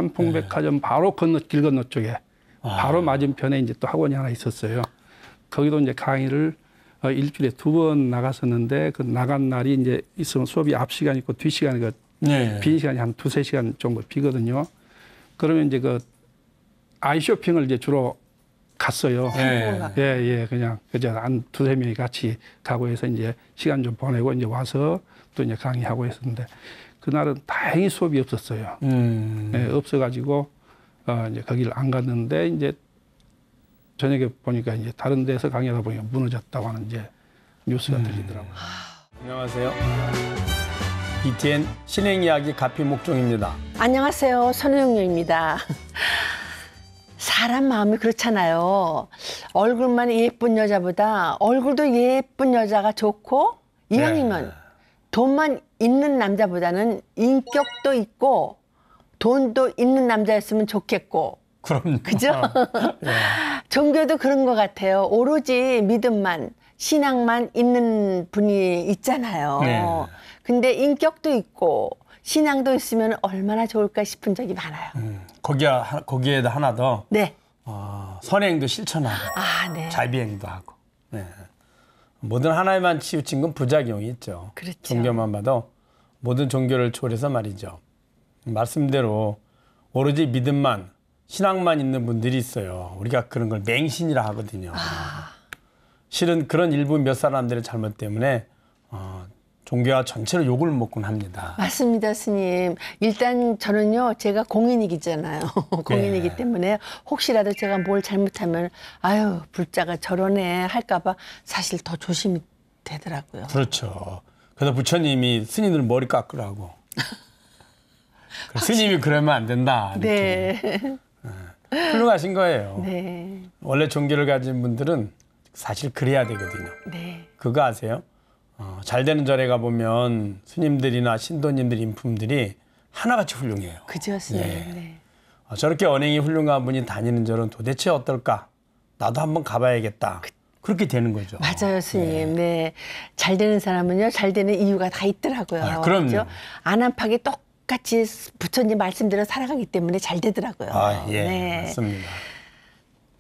삼풍백화점 바로 길 건너 쪽에 바로 맞은편에 이제 또 학원이 하나 있었어요. 거기도 이제 강의를 일주일에 2번 나갔었는데 그 나간 날이 이제 있으면 수업이 앞 시간 있고 뒷 시간이 빈 시간이 한 2~3시간 정도 비거든요. 그러면 이제 그 아이 쇼핑을 이제 주로 갔어요. 예, 그냥 그저 한 2~3명이 같이 가고 해서 이제 시간 좀 보내고 이제 와서 또 이제 강의하고 했었는데 그날은 다행히 수업이 없었어요. 예, 없어가지고 이제 거기를 안 갔는데 이제 저녁에 보니까 이제 다른 데서 강의하다 보니까 무너졌다고 하는 이제 뉴스가 들리더라고요. 안녕하세요. BTN 신행 이야기 가피 목종입니다. 안녕하세요. 선우영녀입니다. 사람 마음이 그렇잖아요. 얼굴만 예쁜 여자보다 얼굴도 예쁜 여자가 좋고 이왕이면 돈만 있는 남자보다는 인격도 있고 돈도 있는 남자였으면 좋겠고. 그럼요. 그죠? 종교도 그런 것 같아요. 오로지 믿음만, 신앙만 있는 분이 있잖아요. 근데 인격도 있고 신앙도 있으면 얼마나 좋을까 싶은 적이 많아요. 거기에다 하나 더. 네. 선행도 실천하고 자비행도 하고. 모든 하나에만 치우친 건 부작용이 있죠. 그렇죠. 종교만 봐도 모든 종교를 초월해서 말이죠. 말씀대로 오로지 믿음만, 신앙만 있는 분들이 있어요. 우리가 그런 걸 맹신이라 하거든요. 실은 그런 일부 몇 사람들의 잘못 때문에 종교와 전체를 욕을 먹곤 합니다. 맞습니다, 스님. 일단 저는요, 제가 공인이잖아요. 공인이기 때문에 혹시라도 제가 뭘 잘못하면 아유, 불자가 저러네 할까봐 사실 더 조심이 되더라고요. 그렇죠. 그래서 부처님이 스님들 머리 깎으라고. 스님이 그러면 안 된다. 이렇게. 훌륭하신 거예요. 네. 원래 종교를 가진 분들은 사실 그래야 되거든요. 네. 그거 아세요? 잘 되는 절에 가보면 스님들이나 신도님들 인품들이 하나같이 훌륭해요. 그죠, 스님. 네. 저렇게 언행이 훌륭한 분이 다니는 절은 도대체 어떨까? 나도 한번 가봐야겠다. 그렇게 되는 거죠. 맞아요, 스님. 네. 잘 되는 사람은요, 잘 되는 이유가 다 있더라고요. 그럼요. 그렇죠? 안한파게 똑같이 부처님 말씀대로 살아가기 때문에 잘 되더라고요. 네. 맞습니다.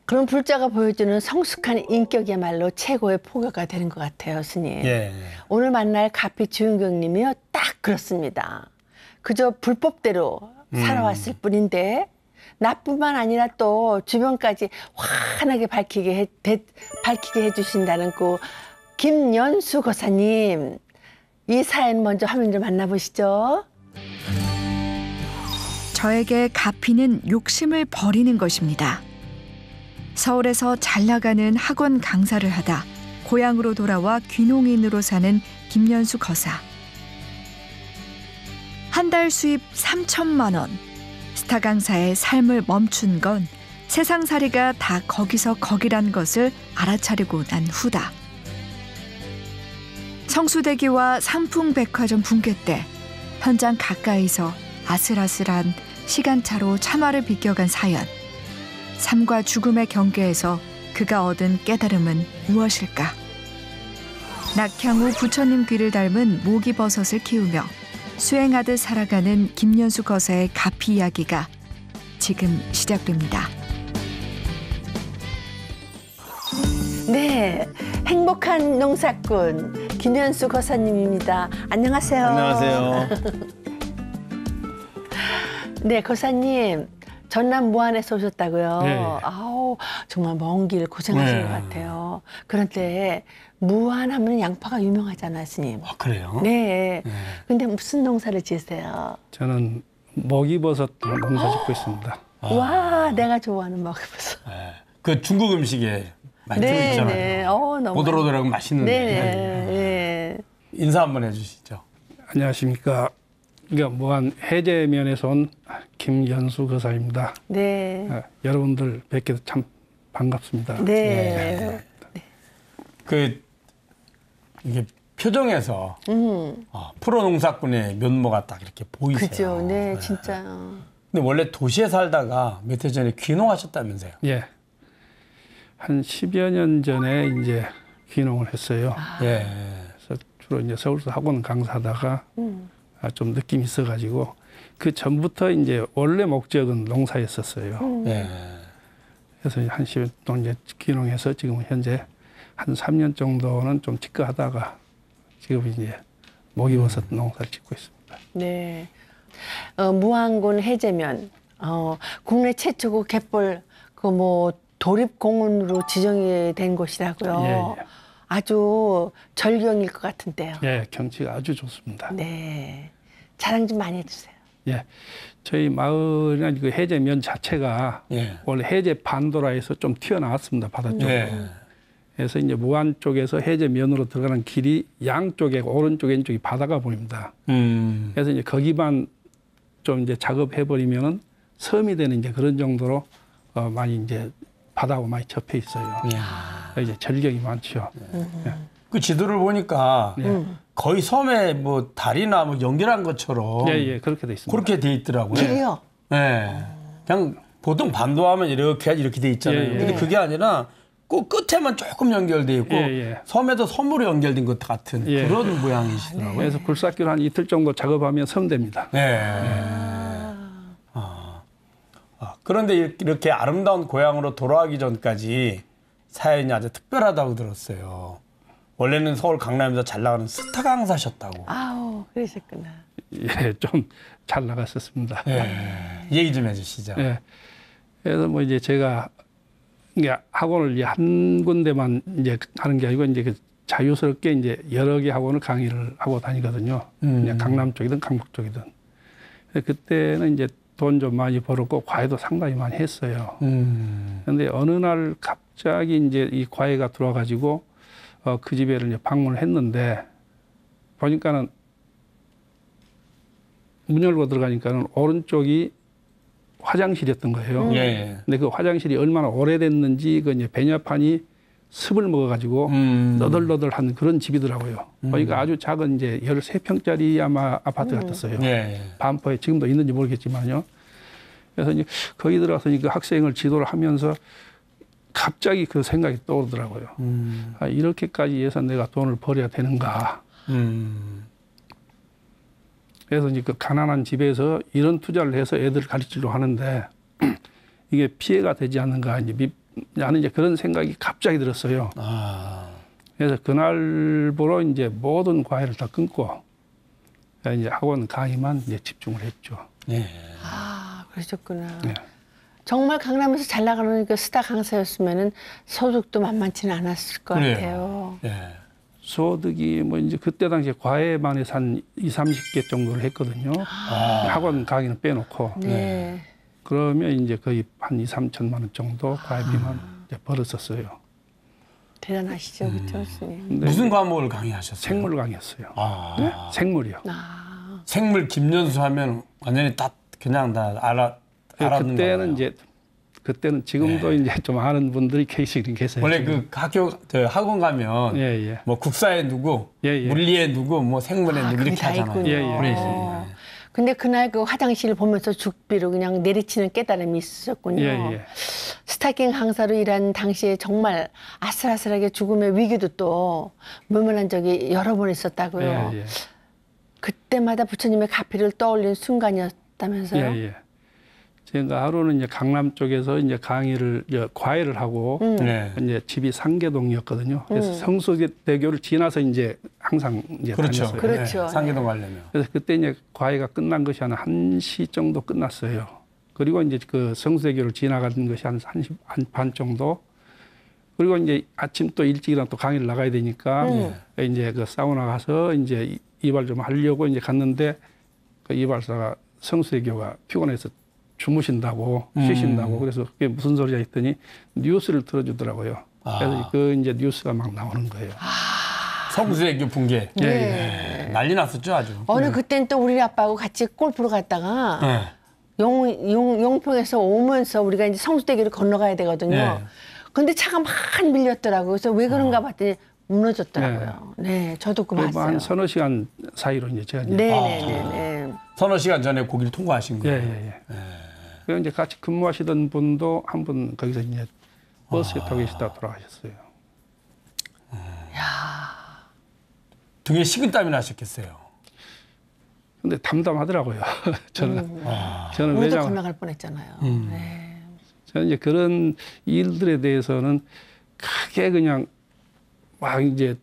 그럼 불자가 보여주는 성숙한 인격이야말로 최고의 포교가 되는 것 같아요, 스님. 오늘 만날 가피 주윤경님이요, 딱 그렇습니다. 그저 불법대로 살아왔을 뿐인데 나뿐만 아니라 또 주변까지 환하게 밝히게 해주신다는 그 김연수 거사님. 이 사연 먼저 화면으로 만나보시죠. 저에게 가피는 욕심을 버리는 것입니다. 서울에서 잘 나가는 학원 강사를 하다 고향으로 돌아와 귀농인으로 사는 김연수 거사. 한 달 수입 3천만 원. 스타 강사의 삶을 멈춘 건 세상살이가 다 거기서 거기란 것을 알아차리고 난 후다. 성수대교와 삼풍백화점 붕괴 때 현장 가까이서 아슬아슬한 시간차로 참화를 비껴간 사연. 삶과 죽음의 경계에서 그가 얻은 깨달음은 무엇일까? 낙향 후 부처님 귀를 닮은 모기버섯을 키우며 수행하듯 살아가는 김연수 거사의 가피 이야기가 지금 시작됩니다. 네, 행복한 농사꾼 김연수 거사님입니다. 안녕하세요. 안녕하세요. 네, 거사님. 전남 무안에서 오셨다고요? 네. 아우, 정말 먼 길 고생하신 것 같아요. 그런데 무안 하면 양파가 유명하잖아요, 스님. 그래요? 네. 근데 무슨 농사를 지으세요? 저는 먹이버섯 농사 짓고 있습니다. 와, 내가 좋아하는 먹이버섯. 그 중국 음식에 많이 들어있잖아요. 네. 너무 오돌오돌하고 맛있는데. 네. 인사 한번 해주시죠. 안녕하십니까. 그러니까 무한 해제면에서 온 김연수 거사입니다. 네. 여러분들 뵙게 참 반갑습니다. 네. 이게 표정에서 프로 농사꾼의 면모가 딱 이렇게 보이세요. 그죠. 네, 진짜. 근데 원래 도시에 살다가 몇 해 전에 귀농하셨다면서요? 예. 한 10여 년 전에 이제 귀농을 했어요. 그래서 주로 이제 서울서 학원 강사하다가 좀 느낌이 있어가지고 그 전부터 이제 원래 목적은 농사였었어요. 예. 그래서 한 10년 동안 이제 귀농해서 지금 현재 한 3년 정도는 좀 직거하다가 지금 이제 목이버섯 농사를 짓고 있습니다. 네. 무안군 해제면 국내 최초고 갯벌 그 뭐 도립공원으로 지정이 된 곳이라고요. 예, 예. 아주 절경일 것 같은데요. 예, 경치가 아주 좋습니다. 네. 자랑 좀 많이 해주세요. 예, 저희 마을이나 그 해제면 자체가 예. 원래 해제 반도라에서 좀 튀어나왔습니다, 바다 쪽으로. 예. 그래서 이제 무안 쪽에서 해제면으로 들어가는 길이 양쪽에 오른쪽 왼쪽이 바다가 보입니다. 그래서 이제 거기만 좀 이제 작업해 버리면은 섬이 되는 이제 그런 정도로 많이 이제 바다하고 많이 접해 있어요. 이제 절경이 많죠. 예. 그 지도를 보니까 예. 거의 섬에 뭐 다리나 뭐 연결한 것처럼 예, 예, 그렇게 돼 있습니다. 그렇게 돼 있더라고요. 길이요? 예. 그냥 보통 반도하면 이렇게 돼 있잖아요. 예, 예. 근데 그게 아니라 꼭 끝에만 조금 연결돼 있고 예, 예. 섬에도 섬으로 연결된 것 같은 예. 그런 모양이시더라고요. 그래서 굴삭기로 한 이틀 정도 작업하면 섬 됩니다. 그런데 이렇게 아름다운 고향으로 돌아가기 전까지 사연이 아주 특별하다고 들었어요. 원래는 서울 강남에서 잘 나가는 스타 강사셨다고. 아우, 그러셨구나. 예, 좀 잘 나갔었습니다. 얘기 좀 해주시죠. 예. 그래서 뭐 이제 제가 이게 학원을 이제 한 군데만 이제 하는 게 아니고 이제 그 자유스럽게 이제 여러 개 학원을 강의를 하고 다니거든요. 그냥 강남 쪽이든 강북 쪽이든. 그때는 이제 돈 좀 많이 벌었고 과외도 상당히 많이 했어요. 그런데 어느 날 갑자기 이제 이 과외가 들어와가지고 그 집에를 이제 방문을 했는데 보니까는 문 열고 들어가니까는 오른쪽이 화장실이었던 거예요. 예. 근데 그 화장실이 얼마나 오래됐는지 그 이제 배냐판이 습을 먹어가지고 너덜너덜한 그런 집이더라고요. 그러니까 아주 작은 이제 13평짜리 아마 아파트 같았어요. 예. 반포에 지금도 있는지 모르겠지만요. 그래서 이제 거기 들어가서 그 학생을 지도를 하면서 갑자기 그 생각이 떠오르더라고요. 아, 이렇게까지 해서 내가 돈을 벌어야 되는가. 그래서 이제 그 가난한 집에서 이런 투자를 해서 애들을 가르치려고 하는데 이게 피해가 되지 않는가 하는 이제 그런 생각이 갑자기 들었어요. 그래서 그날부로 이제 모든 과외를 다 끊고 이제 학원 강의만 이제 집중을 했죠. 아, 그러셨구나. 예. 정말 강남에서 잘 나가는 그 스타 강사였으면은 소득도 만만치는 않았을 것 같아요. 예. 소득이 뭐 이제 그때 당시에 과외만 해서 한 20, 30개 정도를 했거든요. 학원 강의는 빼놓고. 네. 그러면 이제 거의 한 2, 3천만 원 정도 과외비만 이제 벌었었어요. 대단하시죠, 그렇죠, 스님. 근데 무슨 과목을 강의하셨어요? 생물 강의였어요. 네? 생물이요. 생물 김연수 하면 완전히 다 그냥 다 알았는 그때는 거예요. 이제 그때는 지금도 이제 좀 아는 분들이 계시긴 계세요. 원래 지금. 그 학원 가면 예. 뭐 국사에 누구, 예. 물리에 누구, 뭐 생물에 누구 그게 이렇게 다 하잖아요. 있군요. 예. 근데 그날 그 화장실을 보면서 죽비로 그냥 내리치는 깨달음이 있으셨군요. 예. 스타킹 강사로 일한 당시에 정말 아슬아슬하게 죽음의 위기도 또 모면한 적이 여러 번 있었다고요. 예. 그때마다 부처님의 가피를 떠올린 순간이었다면서요? 예. 제가 하루는 이제 강남 쪽에서 이제 강의를 과외를 하고 네. 이제 집이 상계동이었거든요. 그래서 성수대교를 지나서 이제 항상 이제 그렇죠. 다녔어요. 그렇죠. 상계동 가려면. 그래서 그때 이제 과외가 끝난 것이 한 1시 정도 끝났어요. 그리고 이제 그 성수대교를 지나가는 것이 한 1시 반 정도. 그리고 이제 아침 또 일찍 일어나 또 강의를 나가야 되니까 이제 그 사우나 가서 이제 이발 좀 하려고 이제 갔는데 그 이발사가 성수대교가 피곤해서 주무신다고 쉬신다고 그래서 그게 무슨 소리야 했더니 뉴스를 틀어주더라고요. 그래서 그 이제 뉴스가 막 나오는 거예요. 성수대교 붕괴. 네. 난리 났었죠 아주. 어느 그땐 또 우리 아빠하고 같이 골프로 갔다가 용평에서 오면서 우리가 이제 성수대교를 건너가야 되거든요. 근데 차가 많이 밀렸더라고요. 그래서 왜 그런가 봤더니 무너졌더라고요. 네, 저도 그거 한 봤어요. 서너 시간 사이로 이제 제가 이제 네네네. 서너 시간 전에 거기를 통과하신 거예요. 예. 그리고 이제 같이 근무하시던 분도 한 분 거기서 이제 버스에 타고 계시다 돌아가셨어요. 등에 식은땀이 나셨겠어요. 근데 담담하더라고요. 저는 저는 우리도 왜냐면 건너갈 뻔했잖아요. 네. 저는 이제 그런 일들에 대해서는 크게 그냥 막 이제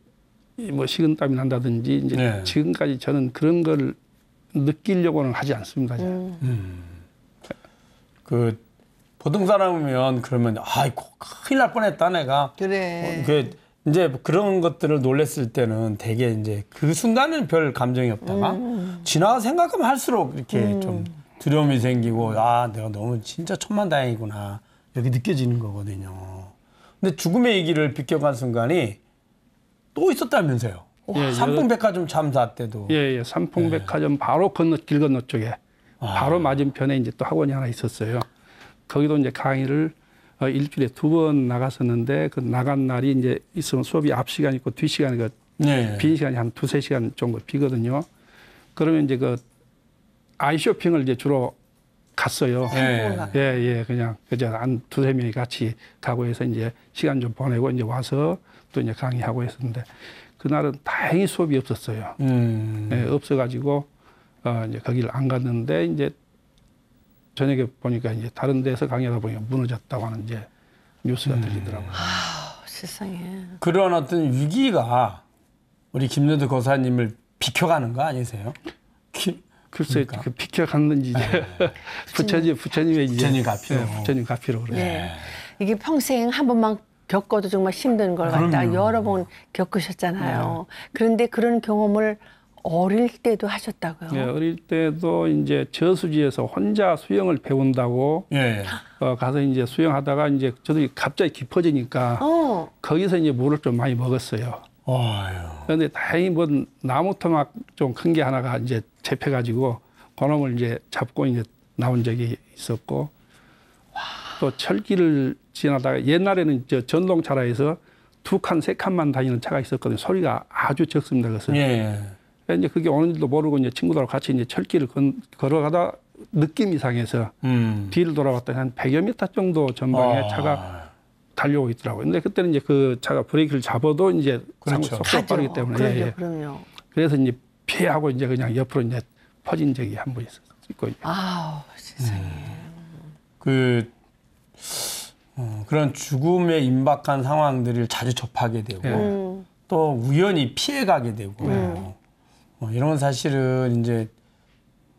뭐 식은땀이 난다든지 이제 네. 지금까지 저는 그런 걸 느끼려고는 하지 않습니다. 그 보통 사람이면 그러면 아이고 큰일 날 뻔했다 내가. 그래. 그 이제 그런 것들을 놀랬을 때는 되게 이제 그 순간은 별 감정이 없다가 지나가 생각하면 할수록 이렇게 좀 두려움이 생기고 아 내가 너무 진짜 천만다행이구나 이렇게 느껴지는 거거든요. 근데 죽음의 얘기를 비껴간 순간이 또 있었다면서요. 예, 삼풍백화점 참사 때도. 예, 삼풍백화점 바로 길 건너 쪽에 바로 맞은편에 이제 또 학원이 하나 있었어요. 거기도 이제 강의를 일주일에 2번 나갔었는데 그 나간 날이 이제 있으면 수업이 앞 시간 있고 뒷 시간이 네. 빈 시간이 한 2-3시간 정도 비거든요. 그러면 이제 그 아이쇼핑을 이제 주로 갔어요. 네. 예, 그냥 그저 한 2-3명이 같이 가고 해서 이제 시간 좀 보내고 이제 와서 또 이제 강의하고 했었는데 그날은 다행히 수업이 없었어요. 예, 없어가지고 이제 거기를 안 갔는데 이제 저녁에 보니까 이제 다른 데서 강의하다 보니까 무너졌다고 하는 이제 뉴스가 들리더라고요. 세상에. 그런 어떤 위기가 우리 김여도 거사님을 비켜가는 거 아니세요? 글쎄 그러니까. 그 비켜갔는지 이제 부처님의 이제 부처님 가피로. 부처님 가피로 그래요. 네. 이게 평생 한 번만 겪어도 정말 힘든 걸 갖다가 그럼요. 여러 번 겪으셨잖아요. 그런데 그런 경험을 어릴 때도 하셨다고요? 예, 어릴 때도 이제 저수지에서 혼자 수영을 배운다고 예. 가서 이제 수영하다가 이제 저도 갑자기 깊어지니까 거기서 이제 물을 좀 많이 먹었어요. 아유. 그런데 다행히 뭐 나무토막 좀 큰 게 하나가 이제 잡혀가지고 그놈을 이제 잡고 이제 나온 적이 있었고 또 철길을 지나다가 옛날에는 저 전동차라 해서 2칸, 3칸만 다니는 차가 있었거든요. 소리가 아주 적습니다. 그래서 예. 이제 그게 오는지도 모르고 이제 친구들하고 같이 이제 철길을 걸어가다 느낌 이상해서 뒤를 돌아봤더니 한 100여 미터 정도 전방에 차가 달려오고 있더라고요. 근데 그때는 이제 그 차가 브레이크를 잡아도 이제 그렇죠. 속도가 빠르기 때문에 그럼요, 예. 그럼요. 그래서 이제 피하고 이제 그냥 옆으로 이제 퍼진 적이 한 번 있었고. 아우, 세상에. 그런 죽음에 임박한 상황들을 자주 접하게 되고 또 우연히 피해가게 되고 이런 건 사실은 이제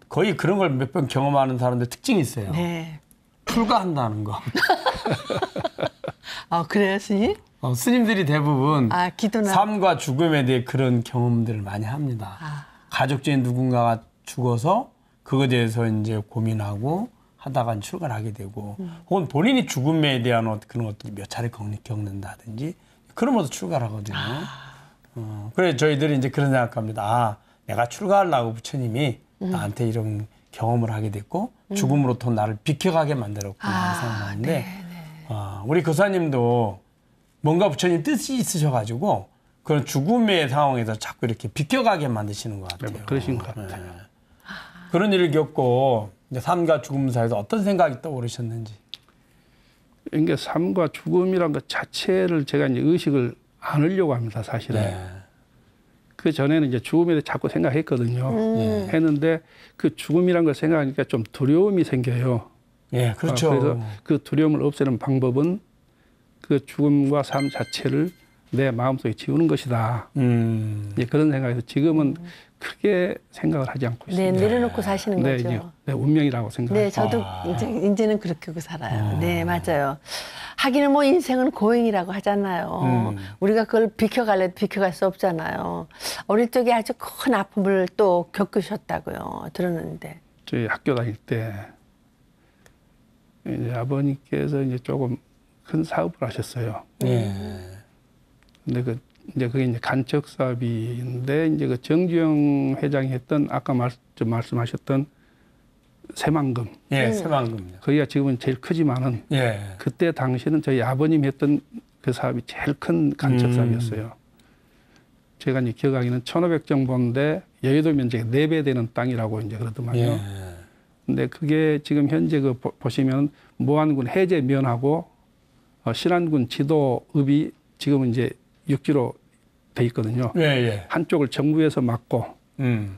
거의 그런 걸 몇 번 경험하는 사람들 특징이 있어요. 네. 출가한다는 거. 아, 그래요, 스님? 스님들이 대부분 기도나. 삶과 죽음에 대해 그런 경험들을 많이 합니다. 가족 중에 누군가가 죽어서 그거에 대해서 이제 고민하고 하다가 출가를 하게 되고 혹은 본인이 죽음에 대한 그런 것들을 몇 차례 겪는다든지 그러면서 출가를 하거든요. 그래 저희들이 이제 그런 생각합니다. 내가 출가하려고 부처님이 나한테 이런 경험을 하게 됐고 죽음으로부터 나를 비켜가게 만들었구나 생각하는데 우리 교사님도 뭔가 부처님 뜻이 있으셔가지고 그런 죽음의 상황에서 자꾸 이렇게 비껴가게 만드시는 것 같아요. 네, 그러신 것 같아요. 네. 그런 일을 겪고 이제 삶과 죽음 사이에서 어떤 생각이 떠오르셨는지. 그러니까 삶과 죽음이란 것 자체를 제가 이제 의식을 안 하려고 합니다, 사실은. 네. 그 전에는 이제 죽음에 대해 자꾸 생각했거든요. 했는데 그 죽음이란 걸 생각하니까 좀 두려움이 생겨요. 예, 그렇죠. 그래서 그 두려움을 없애는 방법은 그 죽음과 삶 자체를 내 마음속에 지우는 것이다. 이제 그런 생각에서 지금은 크게 생각을 하지 않고 네, 있습니다. 내려놓고 사시는 네, 거죠. 이제 내 운명이라고 생각합니다. 네, 저도 이제는 그렇게 하고 살아요. 네, 맞아요. 하기는 뭐 인생은 고행이라고 하잖아요. 우리가 그걸 비켜갈래도 비켜갈 수 없잖아요. 어릴 적에 아주 큰 아픔을 또 겪으셨다고요. 들었는데. 저희 학교 다닐 때 이제 아버님께서 이제 조금 큰 사업을 하셨어요. 예. 근데 이제 그게 이제 간척 사업인데 이제 그 정주영 회장이 했던 아까 말씀하셨던 새만금. 예, 새만금요. 거기가 지금은 제일 크지만은 예. 그때 당시는 저희 아버님이 했던 그 사업이 제일 큰 간척 사업이었어요. 제가 이제 기억하기는 1,500정보인데 여의도 면적의 4배 되는 땅이라고 이제 그러더만요. 예. 근데 그게 지금 현재 그 보시면 모안군 해제면하고 신안군 지도읍이 지금은 이제 육지로 돼 있거든요. 예, 예. 한쪽을 정부에서 막고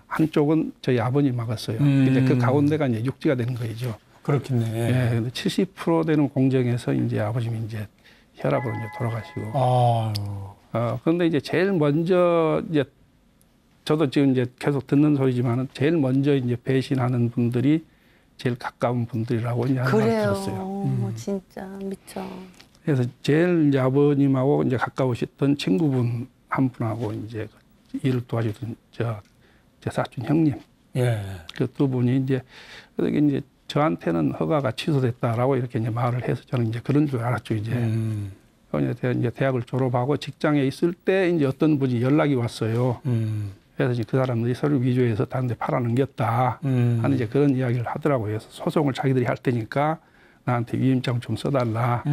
한쪽은 저희 아버님 막았어요. 이제 그 가운데가 이제 육지가 되는 거죠. 그렇겠네. 예, 근데 70% 되는 공정에서 이제 아버님이 이제 혈압으로 이제 돌아가시고. 아유. 그런데 이제 제일 먼저 이제 저도 지금 이제 계속 듣는 소리지만은 제일 먼저 이제 배신하는 분들이 제일 가까운 분들이라고 이제 하는 걸 그래요. 들었어요. 진짜 미쳐. 그래서 제일 이제 아버님하고 이제 가까우셨던 친구분 한 분하고 이제 일을 도와주던 제 사촌 형님. 예. 그 두 분이 이제 그렇게 이제 저한테는 허가가 취소됐다라고 이렇게 이제 말을 해서 저는 이제 그런 줄 알았죠 이제. 이제 대학을 졸업하고 직장에 있을 때 이제 어떤 분이 연락이 왔어요. 그래서 이제 그 사람들이 서류 위조해서 다른 데 팔아넘겼다 하는 이제 그런 이야기를 하더라고요. 그래서 소송을 자기들이 할 테니까 나한테 위임장 좀 써달라.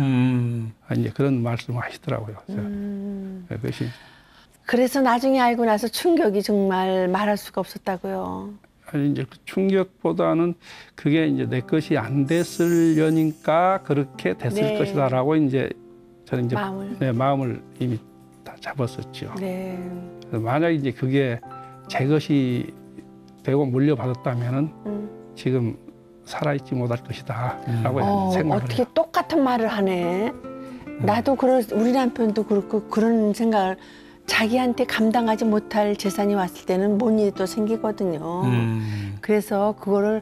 이제 그런 말씀을 하시더라고요. 그래서 그것이 그래서 나중에 알고 나서 충격이 정말 말할 수가 없었다고요. 아니 이제 그 충격보다는 그게 이제 내 것이 안 됐으려니까 그렇게 됐을 네. 것이다라고 이제 저는 이제 마음을. 마음을 이미 다 잡았었죠. 네. 그래서 만약 이제 그게 제 것이 되고 물려받았다면은 지금 살아있지 못할 것이다라고 생각을 어떻게 해요. 똑같은 말을 하네. 나도 우리 남편도 그렇고 그런 생각을 자기한테 감당하지 못할 재산이 왔을 때는 뭔 일이 또 생기거든요. 그래서 그거를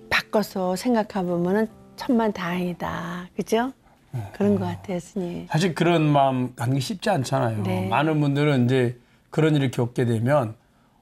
바꿔서 생각해보면은 천만다행이다. 그죠? 그런 것 같아요, 스님. 사실 그런 마음 갖는 게 쉽지 않잖아요. 네. 많은 분들은 이제 그런 일을 겪게 되면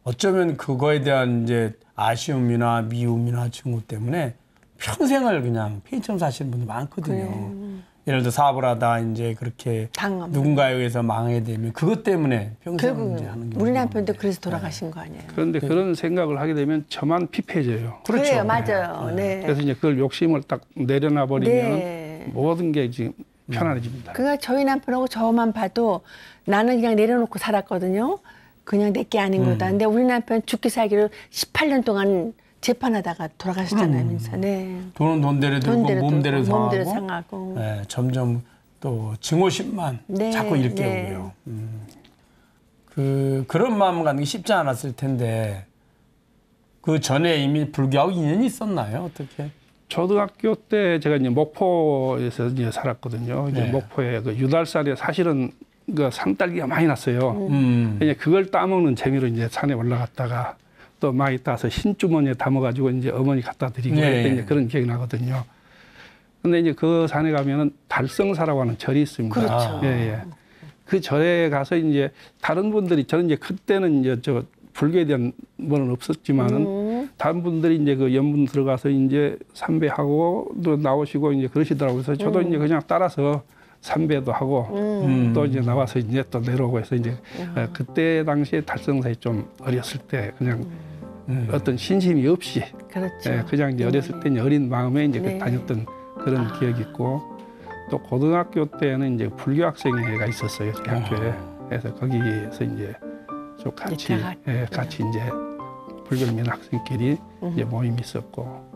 어쩌면 그거에 대한 이제 아쉬움이나 미움이나 증오 때문에 평생을 그냥 폐인처럼 사시는 분들 많거든요. 예를 들어 사업을 하다 이제 그렇게 당하면. 누군가에 의해서 망하게 되면 그것 때문에 평생 결국 이제 하는 게 우리 남편도 그래서 돌아가신 거 아니에요. 그런데 그런 생각을 하게 되면 저만 피폐해져요. 그렇죠. 그래요, 맞아요. 네. 그래서 이제 그걸 욕심을 딱 내려놔 버리면 네. 모든 게 지금 편안해집니다. 그러니까 저희 남편하고 저만 봐도 나는 그냥 내려놓고 살았거든요. 그냥 내게 아닌 거다. 근데 우리 남편 죽기 살기로 18년 동안 재판하다가 돌아가셨잖아요. 민서. 네. 돈은 돈대로 들고 몸대로 상하고, 몸대로 상하고. 네, 점점 또 증오심만 네, 자꾸 이렇게 네. 오고요. 그런 마음 갖는 게 쉽지 않았을 텐데 그 전에 이미 불교하고 인연이 있었나요? 어떻게? 초등학교 때 제가 이제 목포에서 이제 살았거든요. 이제 네. 목포에 그 유달산에 사실은 그 산딸기가 많이 났어요. 이제 그걸 따먹는 재미로 이제 산에 올라갔다가 또 많이 따서 흰주머니에 담아가지고 이제 어머니 갖다 드리고 네. 그때 이제 그런 기억이 나거든요. 근데 이제 그 산에 가면은 달성사라고 하는 절이 있습니다. 그렇죠. 예, 예. 그 절에 가서 이제 다른 분들이 저는 이제 그때는 이제 저 불교에 대한 뭐는 없었지만은 다른 분들이 이제 그 연분 들어가서 이제 삼배하고 또 나오시고 이제 그러시더라고요. 그래서 저도 이제 그냥 따라서 삼배도 하고 또 이제 나와서 이제 또 내려오고 해서 이제 그때 당시에 달성사에 좀 어렸을 때 그냥 어떤 신심이 없이 그렇죠. 예, 그냥 이제 어렸을 때 이제 어린 마음에 이제 네. 다녔던 그런 기억이 있고 또 고등학교 때는 이제 불교 학생회가 있었어요 학교에. 그래서 거기에서 이제 좀 같이 같이 이제 불교를 믿는 학생끼리 이제 모임이 있었고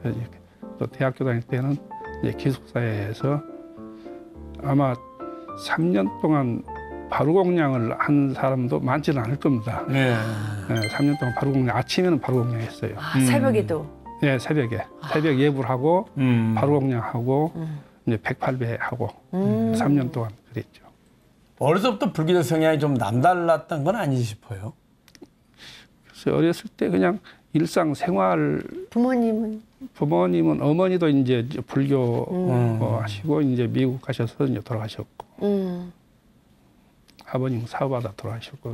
그래서 이렇게 또 대학교 다닐 때는 이제 기숙사에서 아마 3년 동안 바루공양을 한 사람도 많지는 않을 겁니다. 네. 3년 동안 바루공양 아침에는 바루공양했어요. 새벽에도. 네, 새벽에 새벽 예불 하고 바루공양하고 이제 108배 하고 3년 동안 그랬죠. 어려서부터 불교적 성향이 좀 남달랐던 건 아니지 싶어요. 그래서 어렸을 때 그냥 일상 생활 부모님은 어머니도 이제 불교 하시고 이제 미국 가셔서 이제 돌아가셨고 아버님 사업하다 돌아가셨고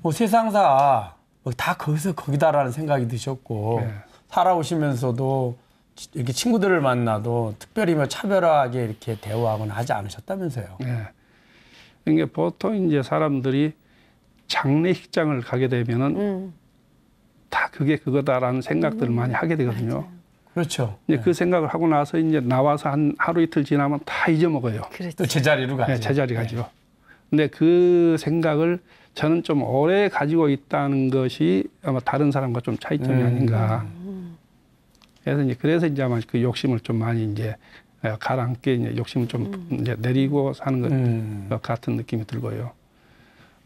뭐 세상사 뭐 다 거기서 거기다라는 생각이 드셨고 네. 살아오시면서도 이렇게 친구들을 만나도 특별히 뭐 차별하게 이렇게 대우하거나 하지 않으셨다면서요. 네. 그러니까 보통 이제 사람들이 장례식장을 가게 되면은 다 그게 그거다라는 생각들을 많이 하게 되거든요. 그렇죠. 이제 그 생각을 하고 나서 이제 나와서 한 하루 이틀 지나면 다 잊어먹어요. 또 제자리로 가죠. 네, 제자리 가죠. 근데 그 생각을 저는 좀 오래 가지고 있다는 것이 아마 다른 사람과 좀 차이점이 아닌가. 그래서 이제 아마 그 욕심을 좀 많이 이제 가라앉게 이제 욕심을 좀 이제 내리고 사는 것 같은 느낌이 들고요.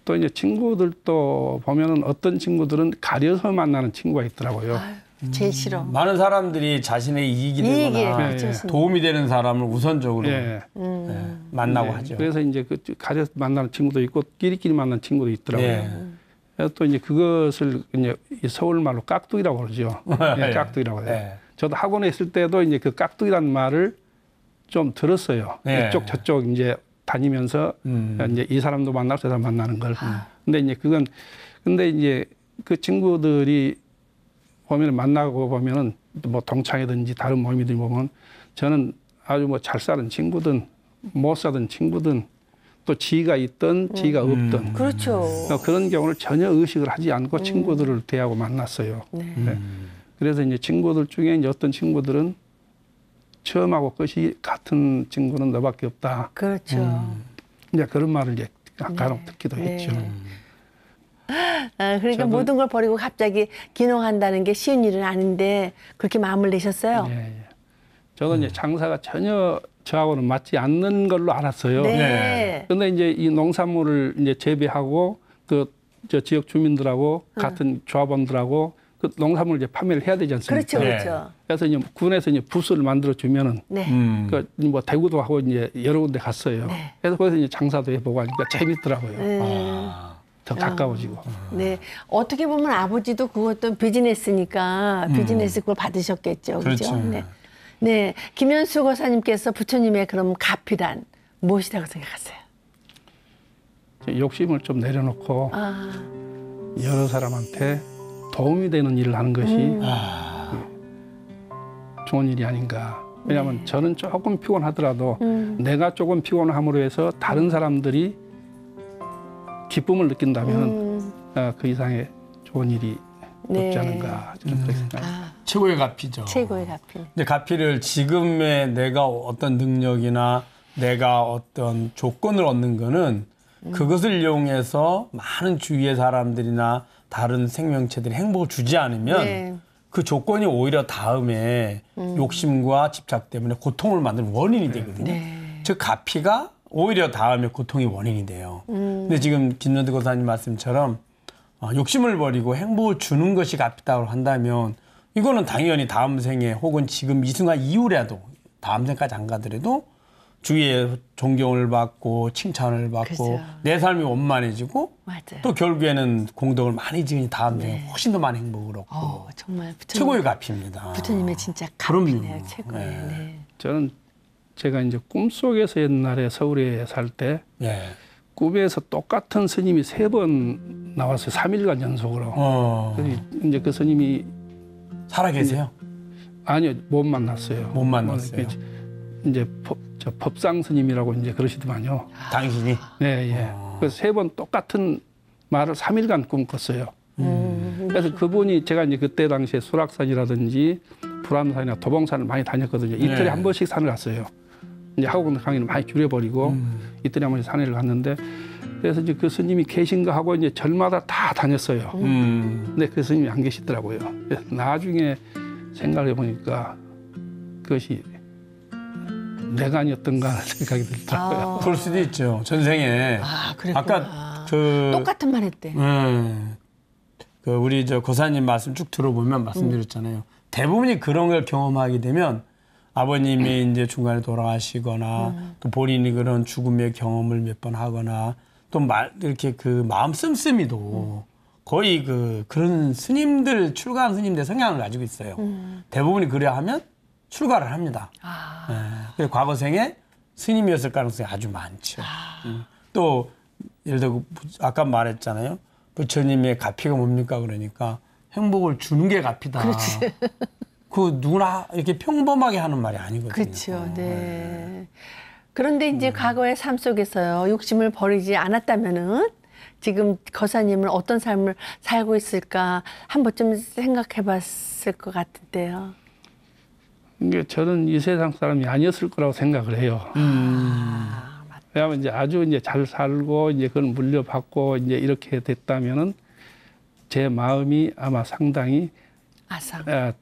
또 이제 친구들도 보면은 어떤 친구들은 가려서 만나는 친구가 있더라고요. 제일 싫어. 많은 사람들이 자신의 이익이 되거나 예, 예. 도움이 되는 사람을 우선적으로 예. 만나고 네, 하죠. 그래서 이제 그 가려서 만나는 친구도 있고 끼리끼리 만나는 친구도 있더라고요. 네. 그래서 또 이제 그것을 이제 이 서울말로 깍두기라고 그러죠. 예, 깍두기라고 해요. 네. 저도 학원에 있을 때도 이제 그 깍두기라는 말을 좀 들었어요. 네. 이쪽 저쪽 이제 다니면서 이제 이 사람도 만나고 저 사람 만나는 걸. 근데 이제 근데 이제 그 친구들이 보면 만나고 보면은 뭐 동창이든지 다른 모임이든지 보면 저는 아주 뭐 잘 사는 친구든 못 사는 친구든 또 지위가 있든 지위가 없든 그렇죠. 그런 경우를 전혀 의식을 하지 않고 친구들을 대하고 만났어요. 네. 네. 그래서 이제 친구들 중에 이제 어떤 친구들은 처음하고 끝이 같은 친구는 너밖에 없다. 그렇죠. 이제 그런 말을 이제 간혹 듣기도 네. 했죠. 아, 그러니까 모든 걸 버리고 갑자기 귀농한다는 게 쉬운 일은 아닌데 그렇게 마음을 내셨어요. 예, 예. 저도 이제 장사가 전혀 저하고는 맞지 않는 걸로 알았어요. 네. 근데 이제 이 농산물을 이제 재배하고 저 지역 주민들하고 같은 조합원들하고 그 농산물을 이제 판매를 해야 되지 않습니까? 그렇죠, 그렇죠. 그래서 이제 군에서 이제 부스를 만들어 주면은 네. 그 뭐 대구도 하고 이제 여러 군데 갔어요. 네. 그래서 거기서 이제 장사도 해보고 하니까 재밌더라고요. 네. 더 가까워지고. 네. 어떻게 보면 아버지도 그것도 비즈니스니까 비즈니스 그걸 받으셨겠죠. 그죠? 그렇죠. 네. 네. 김현수 거사님께서 부처님의 그럼 가피란 무엇이라고 생각하세요? 욕심을 좀 내려놓고 아, 여러 사람한테 도움이 되는 일을 하는 것이 좋은 일이 아닌가. 왜냐하면 저는 조금 피곤하더라도 내가 조금 피곤함으로 해서 다른 사람들이 기쁨을 느낀다면 그 이상의 좋은 일이 네. 없지 않은가 저는 그렇게 생각합니다. 최고의 가피죠. 최고의 가피. 근데 가피를 지금의 내가 어떤 능력이나 내가 어떤 조건을 얻는 거는 그것을 이용해서 많은 주위의 사람들이나 다른 생명체들이 행복을 주지 않으면 네. 그 조건이 오히려 다음에 욕심과 집착 때문에 고통을 만드는 원인이 되거든요. 네. 즉 가피가 오히려 다음에 고통의 원인이 돼요. 근데 지금 김연두 고사님 말씀처럼 욕심을 버리고 행복을 주는 것이 가피다고 한다면 이거는 당연히 다음 생에 혹은 지금 이 순간 이후라도 다음 생까지 안 가더라도 주위의 존경을 받고 칭찬을 받고 그죠. 내 삶이 원만해지고 맞아요. 또 결국에는 공덕을 많이 지으니 다음 생에 훨씬 더 많은 행복을 얻고 정말 부처님, 최고의 가피입니다. 부처님의 진짜 그럼요. 가피네요. 최고의. 네. 네. 저는 제가 이제 꿈속에서 옛날에 서울에 살 때 예. 꿈에서 똑같은 스님이 3번 나왔어요. 3일간 연속으로. 그래서 이제 그 스님이 살아 계세요? 아니요, 못 만났어요. 못 만났어요. 이제 저 법상 스님이라고 이제 그러시더만요. 당신이? 네, 예. 그래서 3번 똑같은 말을 3일간 꿈꿨어요. 그래서 그분이 제가 이제 그때 당시에 수락산이라든지 불암산이나 도봉산을 많이 다녔거든요. 이틀에 네. 한 번씩 산을 갔어요. 이제 학원 강의를 많이 줄여버리고 이틀에 한 번씩 산을 갔는데 그래서 이제 그 스님이 계신가 하고 이제 절마다 다 다녔어요. 근데 그 스님이 안 계시더라고요. 그래서 나중에 생각해 보니까 그것이 내가 아니었던가 하는 생각이 들더라고요. 그럴 수도 있죠. 전생에. 아, 그랬구나. 아까 그 똑같은 말 했대. 그 우리 저 고사님 말씀 쭉 들어보면 말씀드렸잖아요. 대부분이 그런 걸 경험하게 되면 아버님이 이제 중간에 돌아가시거나 또 본인이 그런 죽음의 경험을 몇 번 하거나 또 이렇게 그 마음 씀씀이도 거의 그런 스님들 출가한 스님들 성향을 가지고 있어요. 대부분이 그래야 하면 출가를 합니다. 그래서 과거 생에 스님이었을 가능성이 아주 많죠. 또 예를 들어 아까 말했잖아요. 부처님의 가피가 뭡니까 그러니까 행복을 주는 게 가피다. 그 누구나 이렇게 평범하게 하는 말이 아니거든요. 그렇죠. 네. 그런데 이제 과거의 삶 속에서요, 욕심을 버리지 않았다면은 지금 거사님은 어떤 삶을 살고 있을까 한 번쯤 생각해 봤을 것 같은데요. 이게 저는 이 세상 사람이 아니었을 거라고 생각을 해요. 왜냐하면 이제 아주 이제 잘 살고 이제 그걸 물려받고 이제 이렇게 됐다면은 제 마음이 아마 상당히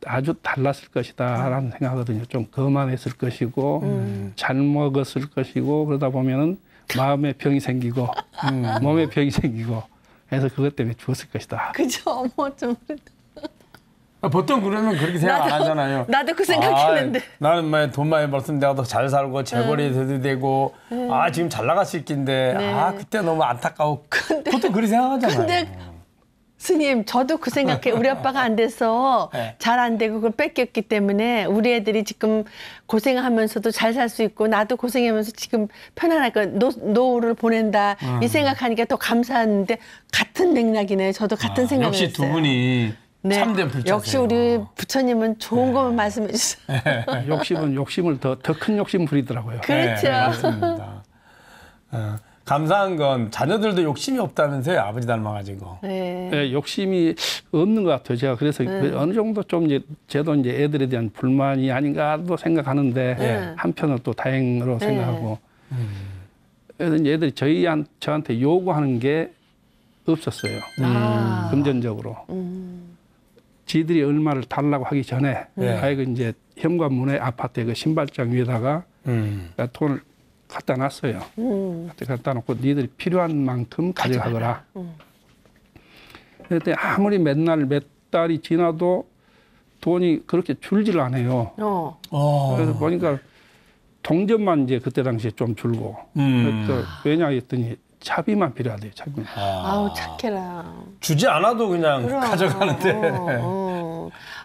아주 달랐을 것이다라는 생각하거든요. 좀 거만했을 것이고 잘 먹었을 것이고 그러다 보면은 마음에 병이 생기고 몸에 병이 생기고 해서 그것 때문에 죽었을 것이다. 그죠? 어머 좀. 보통 그러면 그렇게 생각 안 하잖아요. 나도 그 생각했는데. 나는 돈 많이 벌었으면 내가 더 잘 살고 재벌이 돼도 되고 지금 잘 나갈 수 있긴데 네. 그때 너무 안타까워. 보통 그렇게 생각하잖아요. 근데 스님, 저도 그 생각해. 우리 아빠가 안 돼서 네. 잘 안 되고 그걸 뺏겼기 때문에 우리 애들이 지금 고생하면서도 잘 살 수 있고 나도 고생하면서 지금 편안하게 노후를 보낸다 이 생각하니까 더 감사한데 같은 맥락이네. 저도 같은 생각을 역시 했어요. 두 분이 참된 불자세요. 역시 우리 부처님은 좋은 것만 말씀해 주세요. 욕심은 욕심을 더 큰 욕심 부리더라고요. 그렇죠. 맞습니다. 감사한 건 자녀들도 욕심이 없다면서요. 아버지 닮아가지고. 네. 예, 욕심이 없는 것 같아요. 제가 그래서 어느 정도 좀 이제 저도 이제 애들에 대한 불만이 아닌가도 생각하는데 한편으로 또 다행으로 생각하고 그래서 이제 애들이 저한테 요구하는 게 없었어요. 금전적으로. 지들이 얼마를 달라고 하기 전에 아이고 이제 현관문에 아파트의 그 신발장 위에다가 돈을 갖다 놨어요. 갖다 놓고 니들이 필요한 만큼 가져가거라. 그런데 아무리 몇 달이 지나도 돈이 그렇게 줄지를 않아요. 그래서 보니까 동전만 이제 그때 당시에 좀 줄고. 왜냐 했더니 차비만 필요하대요. 차비만. 아우 착해라. 주지 않아도 그냥 그럼. 가져가는데.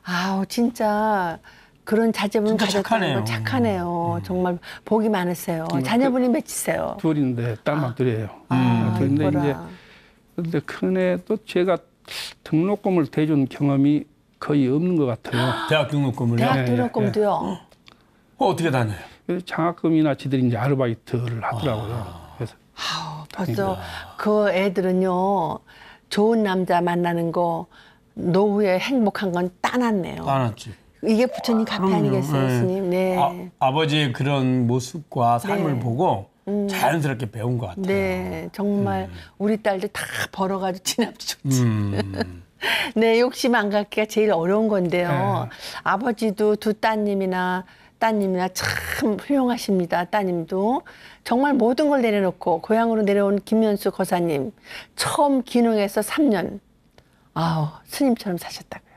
아우 진짜 그런 자제분 진짜 가졌다는 건 착하네요. 착하네요. 정말 복이 많으세요. 정말 자녀분이 몇이세요? 둘인데 딸만 둘이에요. 이뻐라. 그런데 이제 근데 큰애도 제가 등록금을 대준 경험이 거의 없는 것 같아요. 대학 등록금을요? 대학 예, 등록금도요. 어떻게 다녀요? 그래서 장학금이나 지들이 이제 아르바이트를 하더라고요. 그래서 벌써 그 애들은요. 좋은 남자 만나는 거 노후에 행복한 건 따놨네요. 따놨지. 이게 부처님 가피 아니겠어요, 스님? 네. 아버지의 그런 모습과 삶을 보고 자연스럽게 배운 것 같아요. 네, 정말 우리 딸들 다 벌어가지고 진압도 좋지. 네, 욕심 안 갖기가 제일 어려운 건데요. 아버지도 두 따님이나 참 훌륭하십니다. 따님도 정말 모든 걸 내려놓고 고향으로 내려온 김연수 거사님 처음 귀농해서 3년 스님처럼 사셨다고요.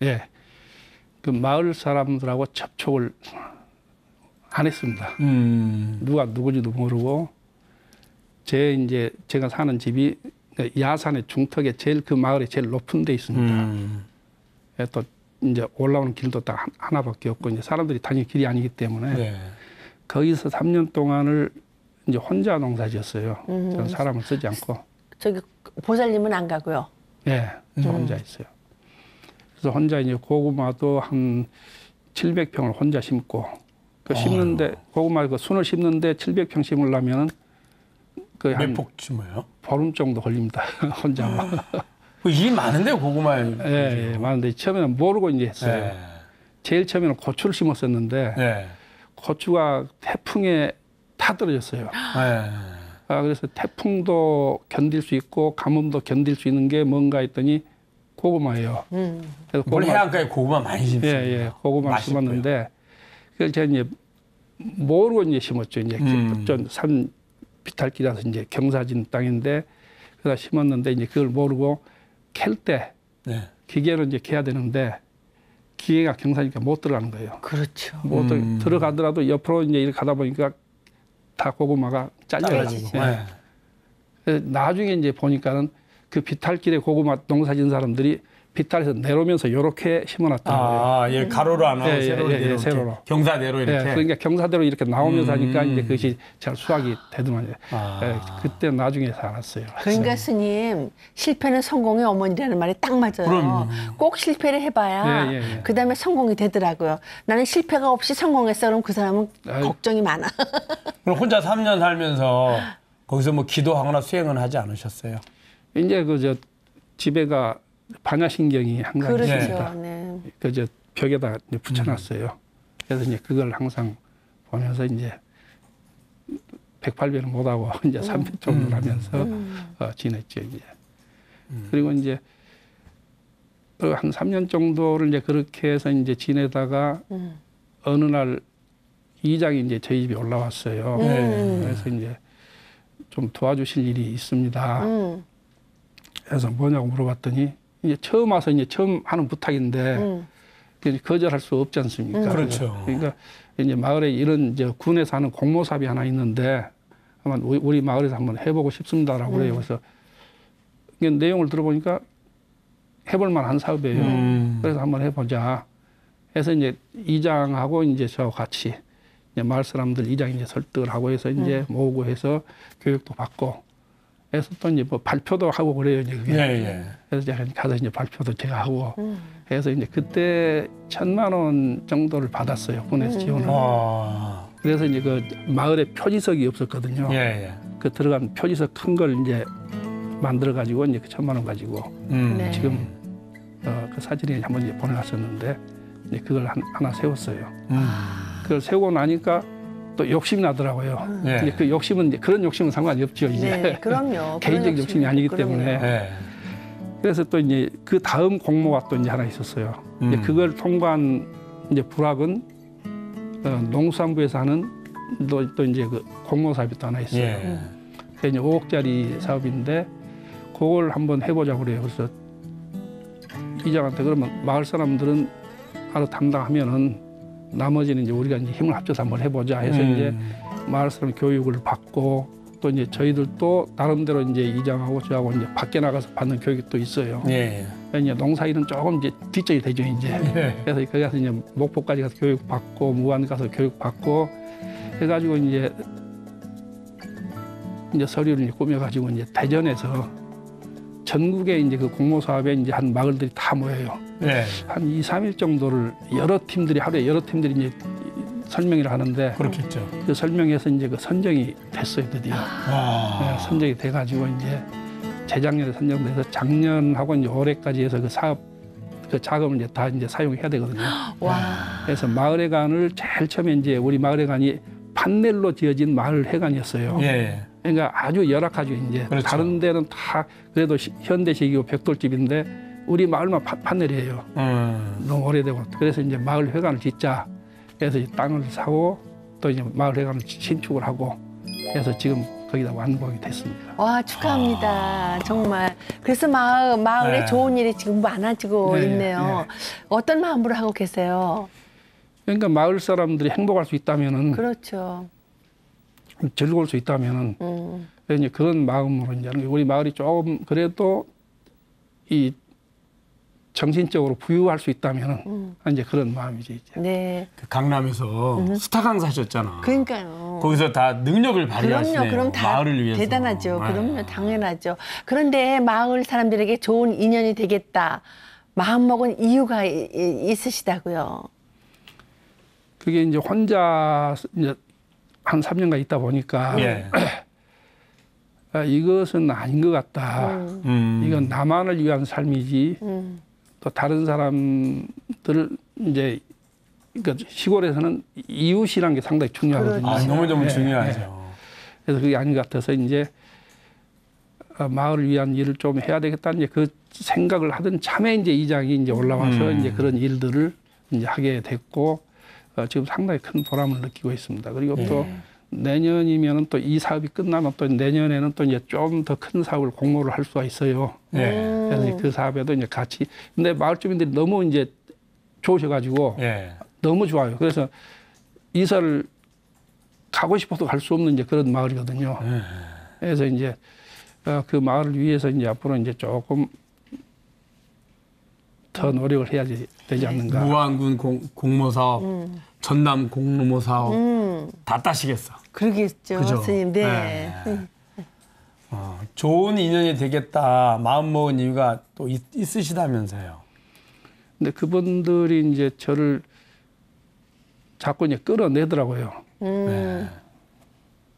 예, 그 마을 사람들하고 접촉을 안 했습니다. 누가 누구지도 모르고 제가 사는 집이 야산의 중턱에 제일 그 마을에 제일 높은 데 있습니다. 또 이제 올라오는 길도 딱 하나밖에 없고 이제 사람들이 다니는 길이 아니기 때문에 거기서 3년 동안을 이제 혼자 농사지었어요. 저는 사람을 쓰지 않고. 저기 보살님은 안 가고요. 예, 저 혼자 있어요. 그래서 혼자 이제 고구마도 한 700평을 혼자 심고 그 심는데 고구마 그 순을 심는데 700평 심으려면은 그 한 몇 폭 심어요? 보름 정도 걸립니다. 혼자. 일이 많은데요, 고구마에. 예, 많은데 처음에는 모르고 이제 했어요. 제일 처음에는 고추를 심었었는데 고추가 태풍에 다 떨어졌어요. 그래서 태풍도 견딜 수 있고 가뭄도 견딜 수 있는 게 뭔가 했더니 고구마예요. 그래서 뭘 해안가에 고구마 많이 심습니다. 예, 고구마를 심었는데 그걸 제가 이제 모르고 이제 심었죠. 이제 산 비탈길이라서 이제 경사진 땅인데 그래서 심었는데 이제 그걸 모르고 캘 때 기계로 이제 캐야 되는데 기계가 경사니까 못 들어가는 거예요. 그렇죠. 못 들어가더라도 옆으로 이제 이렇게 가다 보니까 다 고구마가 잘려가지고. 그래서 나중에 이제 보니까는 그 비탈길에 고구마 농사진 사람들이 비탈에서 내려오면서 이렇게 심어놨더라고요. 가로로 안 하고 세로로. 세로로. 경사대로 이렇게. 그러니까 경사대로 이렇게 나오면서 하니까 이제 그것이 잘 수확이 되더만요. 그때 나중에서 알았어요. 그러니까 스님 실패는 성공의 어머니라는 말이 딱 맞아요. 그럼요. 꼭 실패를 해봐야 그다음에 성공이 되더라고요. 나는 실패가 없이 성공했어. 그럼 그 사람은 걱정이 많아. 그럼 혼자 3년 살면서 거기서 뭐 기도하거나 수행은 하지 않으셨어요? 이제 그 집에가 반야신경이 항상 있습니다. 네. 그 벽에다 이제 붙여놨어요. 그래서 이제 그걸 항상 보면서 이제 108배는 못하고 이제 3배 정도 하면서 지냈죠 이제. 그리고 이제 한 3년 정도를 이제 그렇게 해서 이제 지내다가 어느 날 이장이 이제 저희 집에 올라왔어요. 그래서 이제 좀 도와주실 일이 있습니다. 그래서 뭐냐고 물어봤더니 이제 처음 와서 이제 처음 하는 부탁인데 거절할 수 없지 않습니까? 그렇죠. 그러니까 이제 마을에 이런 이제 군에서 하는 공모 사업이 하나 있는데 한번 우리 마을에서 한번 해보고 싶습니다라고 그래요. 그래서 내용을 들어보니까 해볼 만한 사업이에요. 그래서 한번 해보자. 해서 이제 이장하고 이제 저 같이 이제 마을 사람들 이장이 이제 설득을 하고 해서 이제 모으고 해서 교육도 받고 해서 또 이제 뭐 발표도 하고 그래요. 이제 그게. 예. 그래서 제가 가서 이제 발표도 제가 하고 해서 이제 그때 1,000만 원 정도를 받았어요. 군에서 지원을. 그래서 이제 그 마을에 표지석이 없었거든요. 예. 그 들어간 표지석 큰 걸 이제 만들어 가지고 이제 그 1,000만 원 가지고 네. 지금 그 사진이 한번 이제 보내놨었는데 이제 그걸 하나 세웠어요. 그걸 세우고 나니까 또 욕심이 나더라고요. 예. 이제 그 욕심은 이제 그런 욕심은 상관이 없죠. 이제 네, 그럼요. 개인적 욕심이 아니기 그럼요. 때문에. 예. 그래서 또 이제 그 다음 공모가 또 이제 하나 있었어요. 이제 그걸 통과한 이제 불학은 농수산부에서 하는 또 이제 그 공모 사업이 또 하나 있어요. 예. 그게 이제 5억짜리 사업인데 그걸 한번 해보자고 그래요. 그래서 이장한테 그러면 마을 사람들은 알아 담당하면은 나머지는 이제 우리가 이제 힘을 합쳐서 한번 해보자 해서 이제 마을 사람 교육을 받고 또 이제 저희들도 나름대로 이제 이장하고 저하고 이제 밖에 나가서 받는 교육도 있어요. 예. 이제 농사일은 조금 이제 뒷전이 되죠 이제. 예. 그래서 거기 가서 이제 목포까지 가서 교육 받고 무안 가서 교육 받고 해가지고 이제 서류를 이제 꾸며가지고 이제 대전에서 전국에 이제 그 공모 사업에 이제 한 마을들이 다 모여요. 예. 한 2, 3일 정도를 여러 팀들이 하루에 여러 팀들이 이제 설명회를 하는데 그렇겠죠. 그 설명회에서 이제 그 선정이 됐어요 드디어. 와. 네, 선정이 돼가지고 이제 재작년에 선정돼서 작년하고 이제 올해까지 해서 그 사업 그 자금을 이제 다 이제 사용해야 되거든요. 와. 그래서 마을회관을 제일 처음에 이제 우리 마을회관이 판넬로 지어진 마을 회관이었어요. 예. 그러니까 아주 열악하죠 이제. 그렇죠. 다른 데는 다 그래도 현대식이고 벽돌집인데 우리 마을만 판넬이에요. 너무 오래되고 그래서 이제 마을 회관을 짓자. 그래서 이 땅을 사고 또 이제 마을 회관을 신축을 하고 그래서 지금 거기다 완공이 됐습니다. 와, 축하합니다. 정말. 그래서 마을에 네. 좋은 일이 지금 많아지고 네, 있네요. 어떤 마음으로 하고 계세요? 그러니까 마을 사람들이 행복할 수 있다면은 그렇죠. 즐거울 수 있다면은 이제 그런 마음으로 이제 우리 마을이 조금 그래도 이 정신적으로 부유할 수 있다면은 이제 그런 마음이지 이제. 네. 그 강남에서 스타 강사 하셨잖아. 그러니까요. 거기서 다 능력을 발휘하시네요. 그럼요. 그럼 다 마을을 위해서. 대단하죠. 네. 그럼요. 당연하죠. 그런데 마을 사람들에게 좋은 인연이 되겠다. 마음먹은 이유가 있으시다고요. 그게 이제 혼자 이제 한 3년간 있다 보니까 예. 이것은 아닌 것 같다. 이건 나만을 위한 삶이지. 또 다른 사람들을 이제 그러니까 시골에서는 이웃이라는 게 상당히 중요하거든요. 그렇죠. 너무너무 네, 중요하죠. 네. 그래서 그게 아닌 것 같아서 이제 마을을 위한 일을 좀 해야 되겠다는 이제 그 생각을 하던 참에 이제 이장이 이제 올라와서 이제 그런 일들을 이제 하게 됐고 지금 상당히 큰 보람을 느끼고 있습니다. 그리고 또 내년이면은 또 이 사업이 끝나면 또 내년에는 또 이제 좀 더 큰 사업을 공모를 할 수가 있어요. 예. 그래서 그 사업에도 이제 같이. 근데 마을 주민들이 너무 이제 좋으셔가지고 예. 너무 좋아요. 그래서 이사를 가고 싶어도 갈 수 없는 이제 그런 마을이거든요. 그래서 이제 그 마을을 위해서 이제 앞으로 이제 조금 더 노력을 해야 되지 않는가. 무안군 공모 사업, 전남 공모 사업 다 따시겠어. 그러겠죠, 그죠? 스님. 네. 좋은 인연이 되겠다 마음 먹은 이유가 또 있으시다면서요. 근데 그분들이 이제 저를 자꾸 이제 끌어내더라고요.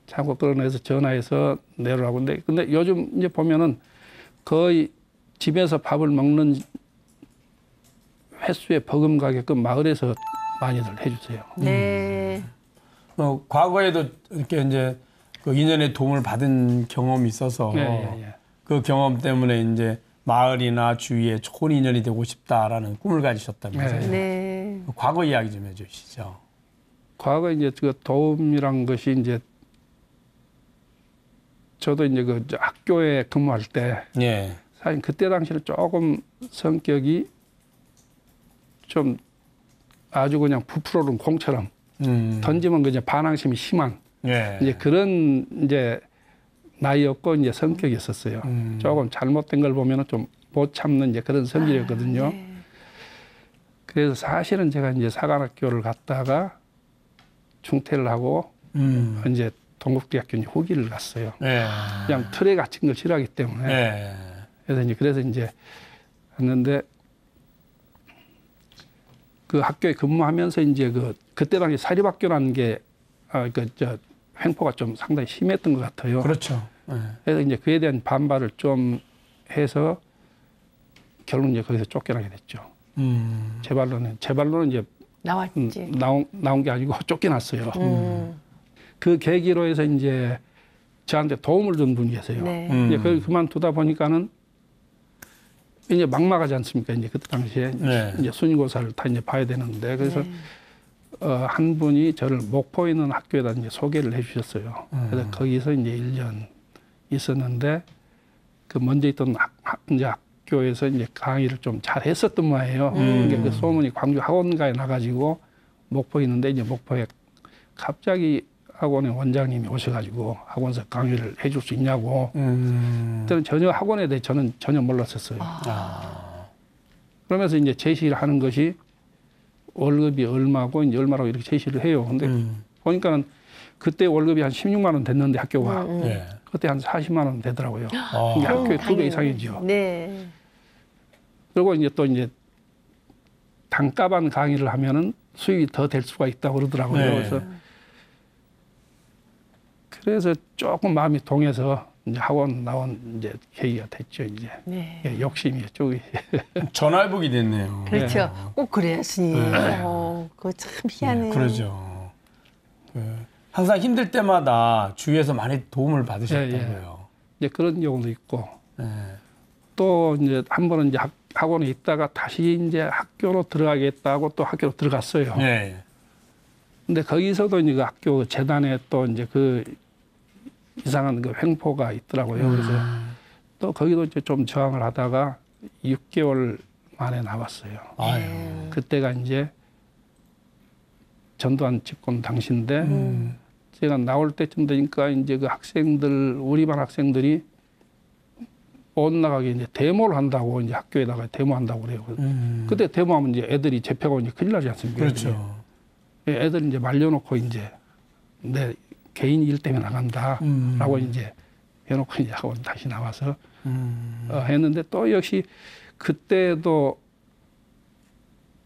자꾸 끌어내서 전화해서 내려라고. 근데 요즘 이제 보면은 거의 집에서 밥을 먹는 횟수에 버금가게끔 마을에서 많이들 해주세요. 네. 과거에도 이렇게 이제 그 인연의 도움을 받은 경험이 있어서 예. 그 경험 때문에 이제 마을이나 주위에 좋은 인연이 되고 싶다라는 꿈을 가지셨다면서요. 네. 과거 이야기 좀 해주시죠. 과거 이제 그 도움이란 것이 이제 저도 이제 그 학교에 근무할 때 예. 사실 그때 당시는 조금 성격이 좀 아주 그냥 부풀어오른 공처럼 던지면 그냥 반항심이 심한 예. 이제 그런 이제 나이였고 이제 성격이었었어요. 조금 잘못된 걸 보면은 좀 못 참는 이제 그런 성질이었거든요. 네. 그래서 사실은 제가 이제 사관학교를 갔다가 중퇴를 하고 이제 동국대학교 후기를 갔어요. 예. 그냥 틀에 갇힌 걸 싫어하기 때문에. 예. 그래서 이제 했는데 그 학교에 근무하면서 이제 그때 당시 사립학교라는 게 횡포가 좀 상당히 심했던 것 같아요. 그렇죠. 예. 그래서 이제 그에 대한 반발을 좀 해서 결국 이제 거기서 쫓겨나게 됐죠. 제 발로는 이제 나왔지. 나온 게 아니고 쫓겨났어요. 그 계기로 해서 이제 저한테 도움을 준 분이 계세요. 네. 이제 그걸 그만두다 보니까는 이제 막막하지 않습니까? 이제 그때 당시에 네. 이제 순위고사를 다 이제 봐야 되는데 그래서 한 분이 저를 목포에 있는 학교에다 이제 소개를 해주셨어요. 그래서 거기서 이제 1년 있었는데 그 먼저 있던 이제 학교에서 이제 강의를 좀 잘 했었던 모양이에요. 그러니까 그 소문이 광주 학원가에 나가지고 목포에 있는데 이제 목포에 갑자기 학원의 원장님이 오셔가지고 학원에서 강의를 해줄 수 있냐고. 그때는 전혀 학원에 대해 저는 전혀 몰랐었어요. 그러면서 이제 제시를 하는 것이 월급이 얼마고 이제 얼마라고 이렇게 제시를 해요. 근데 보니까는 그때 월급이 한 16만 원 됐는데 학교가 예. 그때 한 40만 원 되더라고요. 이게 학교의 2배 이상이죠. 네. 그리고 이제 또 이제 단가반 강의를 하면은 수익이 더 될 수가 있다고 그러더라고요. 네. 그래서 조금 마음이 동해서 이제 학원 나온 이제 계기가 됐죠. 이제 네. 욕심이었죠. 전화위복이 됐네요. 그렇죠. 꼭 그래요, 스님. 네. 그거 참 희한해요. 그러죠. 항상 힘들 때마다 주위에서 많이 도움을 받으셨다고요. 이제 그런 경우도 있고 예. 또 이제 한 번은 이제 학원에 있다가 다시 이제 학교로 들어가겠다고 또 학교로 들어갔어요. 예. 근데 거기서도 이제 그 학교 재단에 또 이제 그 이상한 그 횡포가 있더라고요. 그래서 또 거기도 이제 좀 저항을 하다가 6개월 만에 나왔어요. 아유. 그때가 이제 전두환 집권 당시인데 제가 나올 때쯤 되니까 이제 그 학생들 우리 반 학생들이 못 나가게 이제 데모를 한다고 이제 학교에다가 데모한다고 그래요. 그때 데모하면 이제 애들이 잡혀가고 이제 큰일 나지 않습니까? 그렇죠. 애들 이제 말려놓고 이제 내 개인 일 때문에 나간다라고 이제 해놓고 이제 학원 다시 나와서 했는데 또 역시 그때도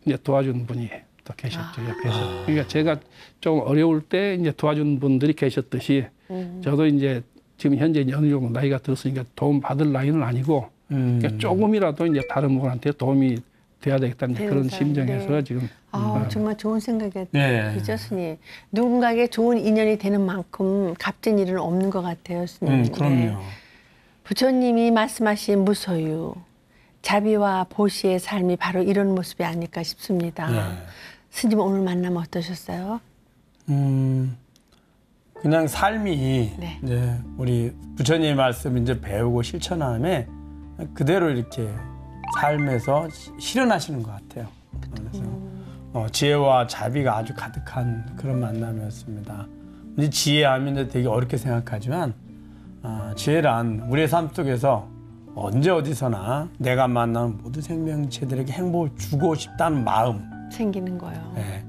이제 도와준 분이 또 계셨죠 옆에서. 그러니까 제가 좀 어려울 때 이제 도와준 분들이 계셨듯이 저도 이제 지금 현재 어느 정도 나이가 들었으니까 도움 받을 나이는 아니고 그러니까 조금이라도 이제 다른 분한테 도움이 돼야 되겠다는 그런 심정에서 네. 지금. 정말 좋은 생각이죠, 네. 스님. 누군가에게 좋은 인연이 되는 만큼 값진 일은 없는 것 같아요, 스님. 그럼요. 네. 부처님이 말씀하신 무소유, 자비와 보시의 삶이 바로 이런 모습이 아닐까 싶습니다. 네. 스님 오늘 만나면 어떠셨어요? 그냥 삶이 네. 이제 우리 부처님 말씀 이제 배우고 실천함에 그대로 이렇게 삶에서 실현하시는 것 같아요. 그래서 지혜와 자비가 아주 가득한 그런 만남이었습니다. 이제 지혜하면 이제 되게 어렵게 생각하지만 지혜란 우리의 삶 속에서 언제 어디서나 내가 만나는 모든 생명체들에게 행복을 주고 싶다는 마음, 생기는 거요. 네.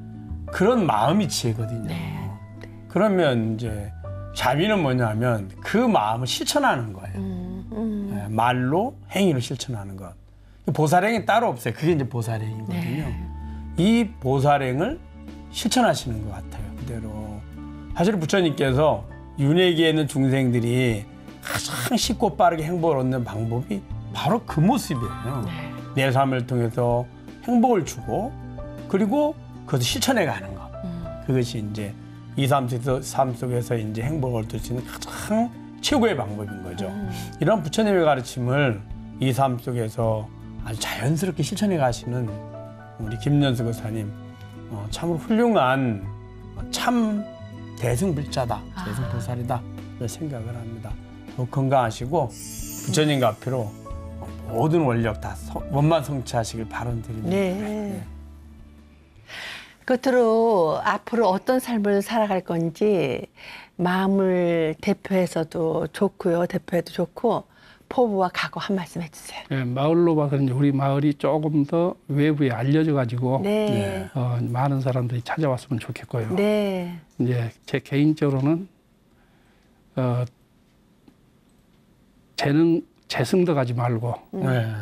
그런 마음이 지혜거든요. 네. 그러면 이제 자비는 뭐냐면 그 마음을 실천하는 거예요. 네, 말로 행위로 실천하는 것. 보살행이 따로 없어요. 그게 이제 보살행이거든요. 네. 이 보살행을 실천하시는 것 같아요. 그대로. 사실 부처님께서 윤회기에 있는 중생들이 가장 쉽고 빠르게 행복을 얻는 방법이 바로 그 모습이에요. 내 삶을 통해서 행복을 주고 그리고 그것을 실천해 가는 것. 그것이 이제 이 삶 속에서 이제 행복을 얻을 수 있는 가장 최고의 방법인 거죠. 이런 부처님의 가르침을 이 삶 속에서 아주 자연스럽게 실천해 가시는 우리 김연수 교사님 참으로 훌륭한 참 대승불자다, 대승보살이다 생각을 합니다. 건강하시고 부처님과 앞으로 모든 원력 다 원만 성취하시길 바람드립니다. 네. 끝으로 앞으로 어떤 삶을 살아갈 건지 마음을 대표해서도 좋고요. 대표해도 좋고 포부와 각오 한 말씀 해주세요. 예, 마을로 봐서는 이제 우리 마을이 조금 더 외부에 알려져 가지고 네. 많은 사람들이 찾아왔으면 좋겠고요. 네. 이제 제 개인적으로는 재승도 가지 말고 네.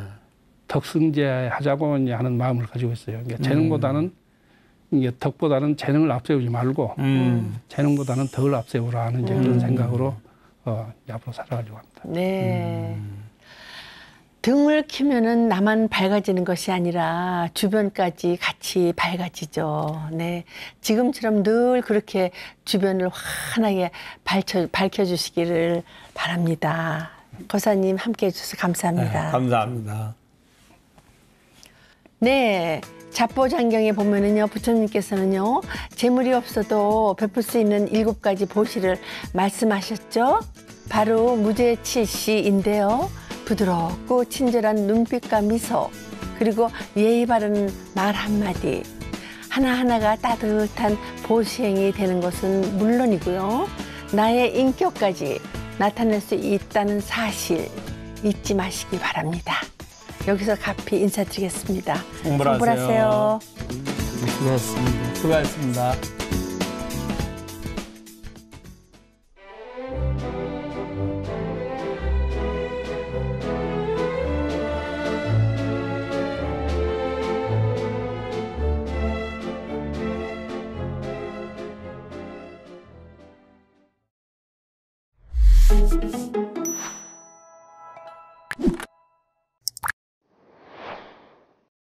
덕승제 하자고 하는 마음을 가지고 있어요. 그러니까 재능보다는 이게 덕보다는 재능을 앞세우지 말고 재능보다는 덕을 앞세우라 하는 이제 그런 생각으로 이제 앞으로 살아가려고 합니다. 네. 등을 키면은 나만 밝아지는 것이 아니라 주변까지 같이 밝아지죠. 네. 지금처럼 늘 그렇게 주변을 환하게 밝혀주시기를 바랍니다. 거사님 함께 해주셔서 감사합니다. 네, 감사합니다. 네. 잡보장경에 보면은요, 부처님께서는요, 재물이 없어도 베풀 수 있는 7가지 보시를 말씀하셨죠. 바로 무죄칠시인데요. 부드럽고 친절한 눈빛과 미소, 그리고 예의 바른 말 한마디, 하나하나가 따뜻한 보시행이 되는 것은 물론이고요. 나의 인격까지 나타낼 수 있다는 사실 잊지 마시기 바랍니다. 여기서 가피 인사드리겠습니다. 성불하세요. 수고하셨습니다. 수고하셨습니다.